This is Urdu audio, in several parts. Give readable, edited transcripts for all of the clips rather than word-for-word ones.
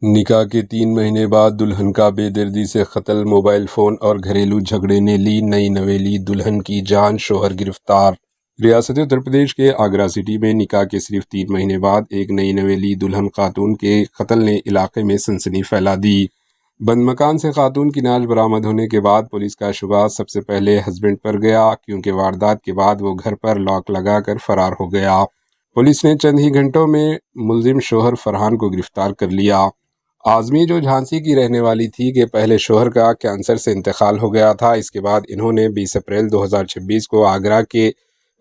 نکاح کے 3 مہینے بعد دلہن کا بے دردی سے قتل، موبائل فون اور گھریلو جھگڑے نے لی نئی نویلی، دلہن کی جان، شوہر گرفتار۔ ریاست اتر پردیش کے آگرہ سٹی میں نکاح کے صرف 3 مہینے بعد ایک نئی نویلی دلہن خاتون کے قتل نے علاقے میں سنسنی پھیلا دی۔ بند مکان سے خاتون کی نعش برآمد ہونے کے بعد پولیس کا شبہ سب سے پہلے ہسبینڈ پر گیا، کیونکہ واردات کے بعد وہ گھر پر لاک لگا کر فرار ہو گیا۔ پولیس نے چند ہی گھنٹوں میں ملزم شوہر فرحان کو گرفتار کر لیا۔ اعظمی، جو جھانسی کی رہنے والی تھی، کہ پہلے شوہر کا کینسر سے انتقال ہو گیا تھا۔ اس کے بعد انہوں نے 20 اپریل 2026 کو آگرہ کے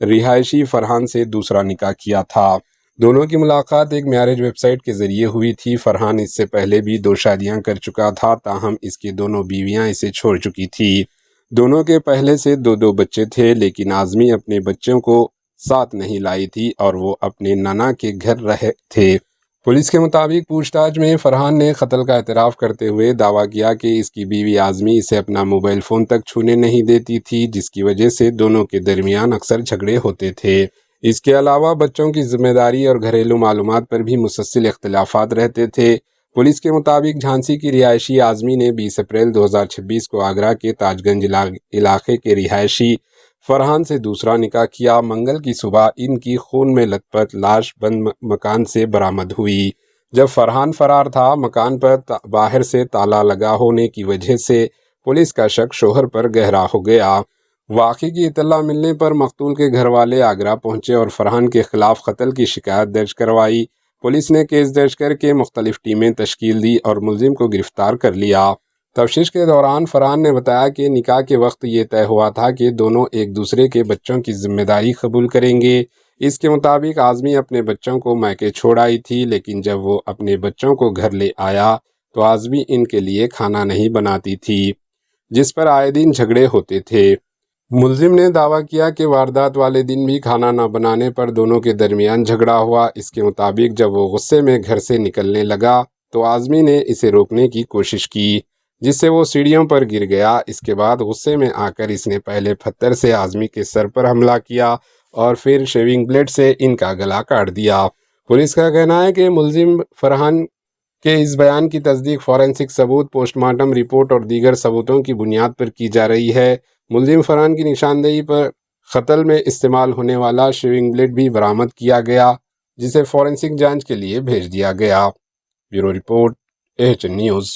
رہائشی فرحان سے دوسرا نکاح کیا تھا۔ دونوں کی ملاقات ایک میرج ویب سائٹ کے ذریعے ہوئی تھی۔ فرحان اس سے پہلے بھی 2 شادیاں کر چکا تھا، تاہم اس کی دونوں بیویاں اسے چھوڑ چکی تھی۔ دونوں کے پہلے سے 2 بچے تھے، لیکن اعظمی اپنے بچوں کو ساتھ نہیں لائی تھی اور وہ اپنے نانا کے گھر رہے تھے۔ پولیس کے مطابق پوچھ تاچھ میں فرحان نے قتل کا اعتراف کرتے ہوئے دعویٰ کیا کہ اس کی بیوی اعظمی اسے اپنا موبائل فون تک چھونے نہیں دیتی تھی، جس کی وجہ سے دونوں کے درمیان اکثر جھگڑے ہوتے تھے۔ اس کے علاوہ بچوں کی ذمہ داری اور گھریلو معلومات پر بھی مسلسل اختلافات رہتے تھے۔ پولیس کے مطابق جھانسی کی رہائشی اعظمی نے 20 اپریل 2026 کو آگرہ کے تاج گنج علاقے کے رہائشی فرحان سے دوسرا نکاح کیا۔ منگل کی صبح ان کی خون میں لت پت لاش بند مکان سے برآمد ہوئی۔ جب فرحان فرار تھا، مکان پر باہر سے تالا لگا ہونے کی وجہ سے پولیس کا شک شوہر پر گہرا ہو گیا۔ واقعے کی اطلاع ملنے پر مقتول کے گھر والے آگرہ پہنچے اور فرحان کے خلاف قتل کی شکایت درج کروائی۔ پولیس نے کیس درج کر کے مختلف ٹیمیں تشکیل دی اور ملزم کو گرفتار کر لیا۔ تفتیش کے دوران فرحان نے بتایا کہ نکاح کے وقت یہ طے ہوا تھا کہ دونوں ایک دوسرے کے بچوں کی ذمہ داری قبول کریں گے۔ اس کے مطابق اعظمی اپنے بچوں کو میکے چھوڑ آئی تھی، لیکن جب وہ اپنے بچوں کو گھر لے آیا تو اعظمی ان کے لیے کھانا نہیں بناتی تھی، جس پر آئے دن جھگڑے ہوتے تھے۔ ملزم نے دعویٰ کیا کہ واردات والے دن بھی کھانا نہ بنانے پر دونوں کے درمیان جھگڑا ہوا۔ اس کے مطابق جب وہ غصے میں گھر سے نکلنے لگا تو اعظمی نے اسے روکنے کی کوشش کی، جس سے وہ سیڑھیوں پر گر گیا۔ اس کے بعد غصے میں آ کر اس نے پہلے پتھر سے اعظمی کے سر پر حملہ کیا اور پھر شیونگ بلیڈ سے ان کا گلا کاٹ دیا۔ پولیس کا کہنا ہے کہ ملزم فرحان کے اس بیان کی تصدیق فورینسک ثبوت، پوسٹ مارٹم رپورٹ اور دیگر ثبوتوں کی بنیاد پر کی جا رہی ہے۔ ملزم فرحان کی نشاندہی پر قتل میں استعمال ہونے والا شیونگ بلیڈ بھی برآمد کیا گیا، جسے فورینسک جانچ کے لیے بھیج دیا گیا۔ Bureau report, AHN news.